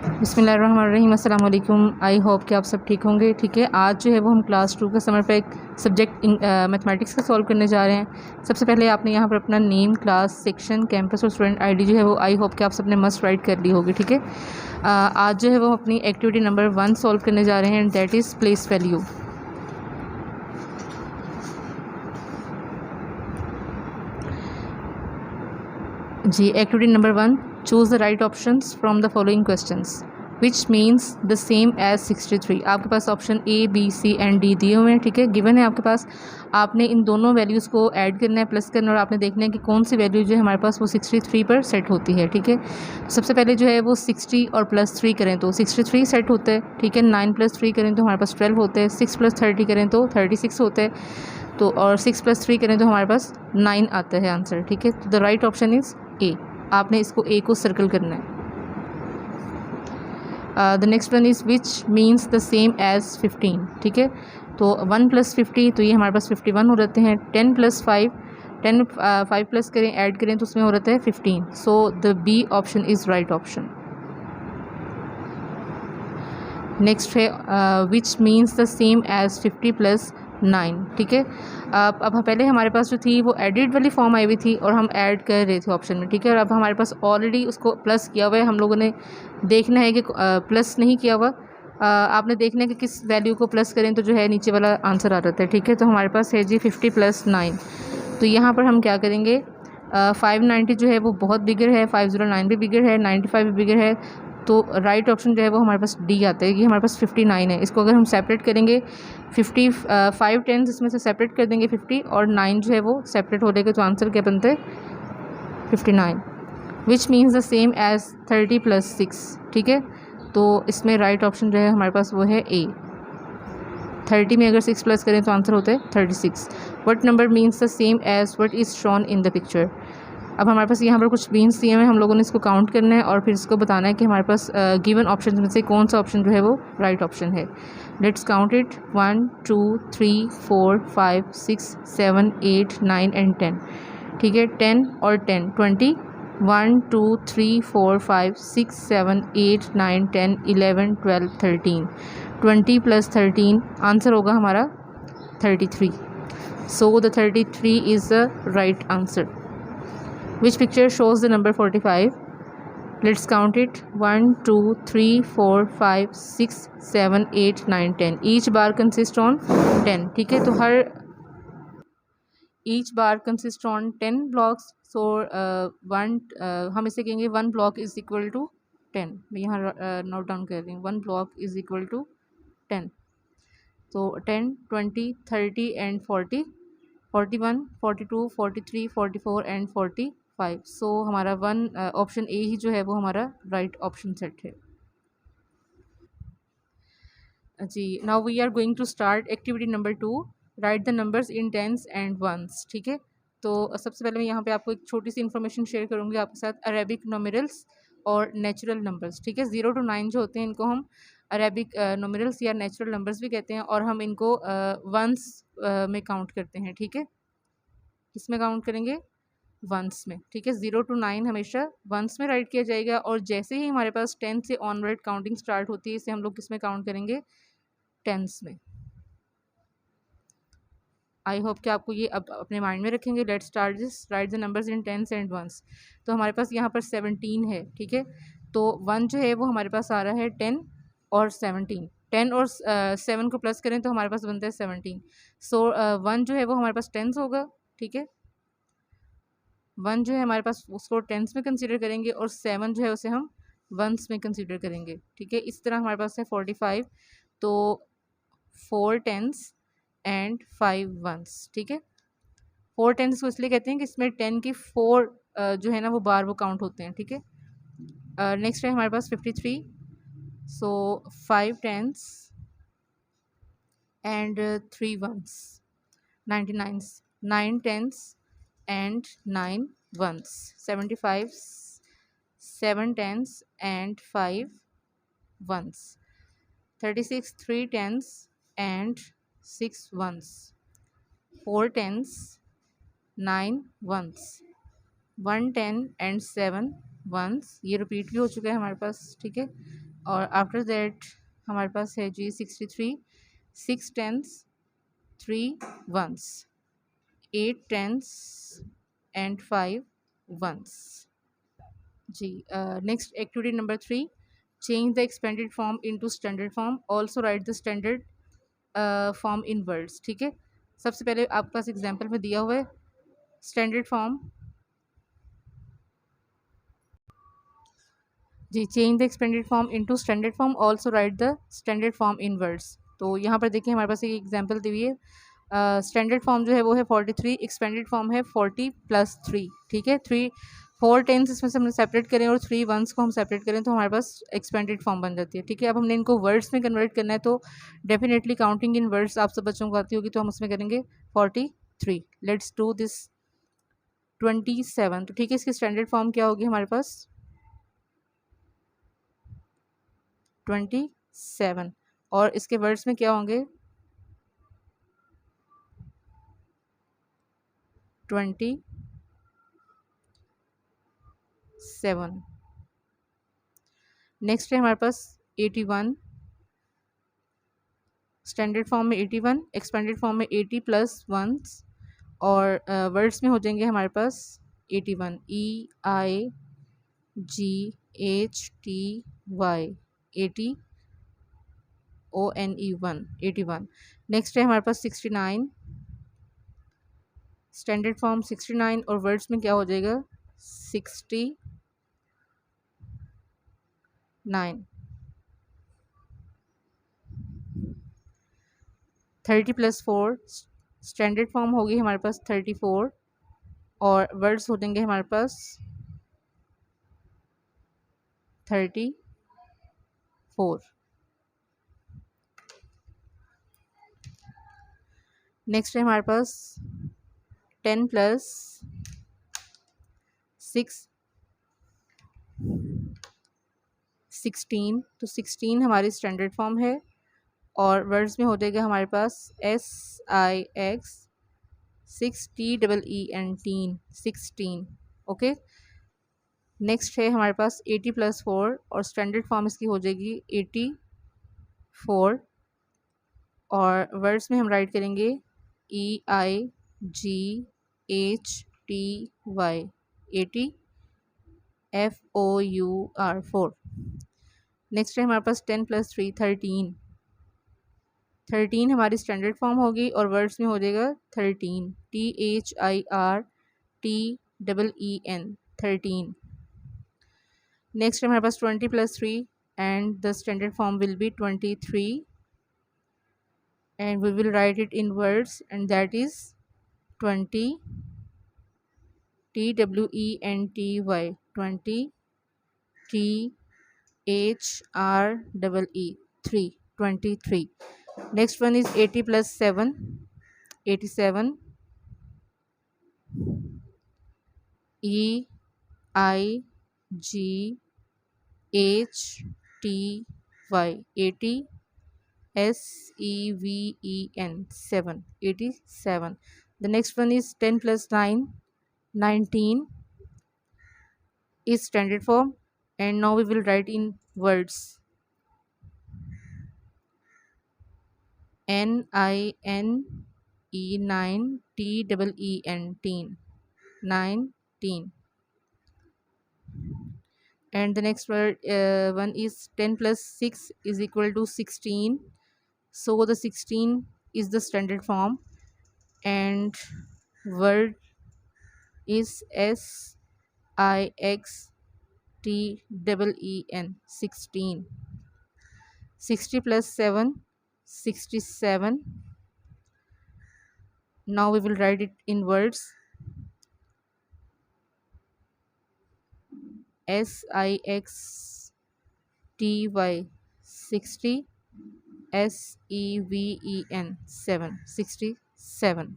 बिस्मिल्लाहिर्रहमानिर्रहीम, अस्सलाम वालेकुम। आई होप कि आप सब ठीक होंगे। ठीक है, आज जो है वो हम क्लास 2 का समर पैक सब्जेक्ट मैथमेटिक्स का सॉल्व करने जा रहे हैं। सबसे पहले आपने यहाँ पर अपना नेम, क्लास, सेक्शन, कैंपस और स्टूडेंट आईडी जो है वो आई होप कि आप सबने मस्ट राइट कर ली होगी। ठीक है, आज जो है वो अपनी एक्टिविटी नंबर 1 सॉल्व करने जा रहे हैं, and that is place value. जी, activity number 1, choose the right options from the following questions which means the same as 63। आपके पास option A, B, C and D दिए हुए हैं। ठीक है, गिवन है आपके पास। आपने इन दोनों वैल्यूज़ को ऐड करना है, प्लस करना है, और आपने देखना है कि कौन सी वैल्यू जो है हमारे पास वो 63 पर सेट होती है। ठीक है, सबसे पहले जो है वो 60 और प्लस 3 करें तो 63 सेट होता है। ठीक है, 9 + 3 करें तो हमारे पास 12 होते हैं। 6 + 30 करें तो 36 होता है। तो और 6 + 3 करें तो हमारे पास 9 आता है आंसर। ठीक है, तो the right option is A. आपने इसको ए को सर्कल करना है। The next one is which means the same as 15। ठीक है, तो 1 + 50 तो ये हमारे पास 51 हो जाते हैं। 10 + 5, 10 5 प्लस करें, ऐड करें तो उसमें हो जाता है 15। So the B option is right option. Next है which means the same as 50 + 9। ठीक है, अब पहले हमारे पास जो थी वो एडिड वाली फॉर्म आई हुई थी और हम ऐड कर रहे थे ऑप्शन में। ठीक है, और अब हमारे पास ऑलरेडी उसको प्लस किया हुआ है। हम लोगों ने देखना है कि प्लस नहीं किया हुआ। आपने देखना है कि किस वैल्यू को प्लस करें तो जो है नीचे वाला आंसर आ जाता है। ठीक है, तो हमारे पास है जी 50 + 9। तो यहाँ पर हम क्या करेंगे, 590 जो है वो बहुत बिगर है, 509 भी बिगर है, 95 भी बिगर है। तो राइट ऑप्शन जो है वो हमारे पास डी आता है कि हमारे पास 59 है। इसको अगर हम सेपरेट करेंगे 5 टेंस इसमें से सेपरेट कर देंगे 50, और 9 जो है वो सेपरेट हो जाएगा, तो आंसर क्या बनता है 59, which means the same as 30 + 6। ठीक है, तो इसमें राइट ऑप्शन जो है हमारे पास वो है ए। 30 में अगर 6 प्लस करें तो आंसर होता है 36। What number means the same as what is shown in the picture. अब हमारे पास यहाँ पर कुछ मीन्स दिए हुए हैं, हम लोगों ने इसको काउंट करना है और फिर इसको बताना है कि हमारे पास गिवन ऑप्शन में से कौन सा ऑप्शन जो है वो राइट ऑप्शन है। Let's count it, 1 2 3 4 5 6 7 8 9 and 10। ठीक है, 10 और 10 20, 1 2 3 4 5 6 7 8 9 10 11 12 13। 20 + 13 आंसर होगा हमारा 33। So the 33 is the right answer. Which picture shows the number 45? Let's count it, 1 2 3 4 5 6 7 8 9 10। Each bar consists on 10। ठीक है, तो हर each bar consists on 10 blocks। so हम इसे कहेंगे 1 block is equal to 10। मैं यहाँ नोट डाउन कर रही हूँ, 1 block is equal to 10। तो 10 20 30 एंड 40, 41 42 43 44 एंड 45। सो हमारा ऑप्शन ए ही जो है वो हमारा राइट ऑप्शन सेट है। जी, now we are going to start activity number 2, write the numbers in tens and ones. ठीक है, तो सबसे पहले मैं यहाँ पे आपको एक छोटी सी इन्फॉर्मेशन शेयर करूँगी आपके साथ, अरेबिक न्यूमेरल्स और नेचुरल नंबर्स। ठीक है, 0 to 9 जो होते हैं इनको हम अरेबिक न्यूमेरल्स या नेचुरल नंबर्स भी कहते हैं, और हम इनको वंस में काउंट करते हैं। ठीक है, किस में काउंट करेंगे, वंस में। ठीक है, 0 to 9 हमेशा वंस में राइट किया जाएगा, और जैसे ही हमारे पास 10 से ऑनवर्ड काउंटिंग स्टार्ट होती है, इसे हम लोग किस में काउंट करेंगे, टेंस में। आई होप कि आपको ये अब अपने माइंड में रखेंगे। Let's start this, right the numbers in tens and ones. तो हमारे पास यहाँ पर 17 है। ठीक है, तो 1 जो है वो हमारे पास आ रहा है 10 और 17। 10 और 7 को प्लस करें तो हमारे पास बनता है 17। सो 1 जो है वो हमारे पास टेंस होगा। ठीक है, 1 जो है हमारे पास उसको टेंस में कंसीडर करेंगे, और 7 जो है उसे हम वंस में कंसीडर करेंगे। ठीक है, इस तरह हमारे पास है 45। तो 4 टेंस एंड 5 वंस। ठीक है, 4 टेंस को इसलिए कहते हैं कि इसमें 10 की 4 जो है ना वो बार वो काउंट होते हैं। ठीक है, नेक्स्ट है हमारे पास 53। So 5 tens and 3 ones. 99, 9 tens and 9 ones। 75, 7 tens and 5 ones। 36, 3 tens and 6 ones। 4 tens, 9 ones। 1 10 and 7 ones। ये रिपीट भी हो चुका है हमारे पास। ठीक है, और आफ्टर दैट हमारे पास है जी 63, 6 tens, 3 ones, 8 tens and 5 ones जी। Next activity number 3, change the expanded form into standard form, also write the standard form in words. ठीक है, सबसे पहले आपके पास एग्जाम्पल में दिया हुआ है स्टैंडर्ड फॉर्म जी। Change the expanded form into standard form, also write the standard form in words. तो यहाँ पर देखिए हमारे पास एक एग्जाम्पल दी हुई है। स्टैंडर्ड फॉर्म जो है वो है 43, एक्सपेंडेड फॉर्म है 40 + 3। ठीक है, 4 टेंस इसमें से हमने सेपरेट करें और 3 वंस को हम सेपरेट करें तो हमारे पास एक्सपेंडेड फॉर्म बन जाती है। ठीक है, अब हमने इनको वर्ड्स में कन्वर्ट करना है तो डेफिनेटली काउंटिंग इन वर्ड्स आप सब बच्चों को आती होगी, तो हम उसमें करेंगे 43। Let's do this 27। तो ठीक है, इसकी स्टैंडर्ड फॉर्म क्या होगी हमारे पास 27, और इसके वर्ड्स में क्या होंगे 27। नेक्स्ट है हमारे पास 81, स्टैंडर्ड फॉर्म में 81, एक्सपेंडेड फॉर्म में 80 + वंस, और वर्ड्स में हो जाएंगे हमारे पास 81, EIGHTY 80 ONE 81। नेक्स्ट है हमारे पास 69, स्टैंडर्ड फॉर्म 69 और वर्ड्स में क्या हो जाएगा 69। 30 + 4, स्टैंडर्ड फॉर्म होगी हमारे पास 34 और वर्ड्स हो जाएंगे हमारे पास 34। नेक्स्ट है हमारे पास 10 + 6 16। तो 16 हमारी स्टैंडर्ड फॉर्म है और वर्ड्स में हो जाएगा हमारे पास SIX 6TEEN tin 16। Okay, next है हमारे पास 80 + 4 और स्टैंडर्ड फॉर्म इसकी हो जाएगी 84 और वर्ड्स में हम राइट करेंगे EIGHTY 80 FOUR 4। नेक्स्ट है हमारे पास 10 + 3 13। 13 हमारी स्टैंडर्ड फॉर्म होगी और वर्ड्स में हो जाएगा 13 THIRTEEN 13। नेक्स्ट है हमारे पास 20 + 3 and the standard form will be 23 and we will write it in words and that is 20 TWENTY 20 THREE 3 23। next one is 80 + 7 87 EIGHTY 80 SEVEN 7 87। the next one is 10 + 9 19 is standard form and now we will write in words NINE 9 TEEN teen 19। and the next word one is 10 + 6 is equal to 16, so the 16 is the standard form and word is SIXTEEN 16। 60 + 7 67, now we will write it in words SIXTY 60 SEVEN 7 67।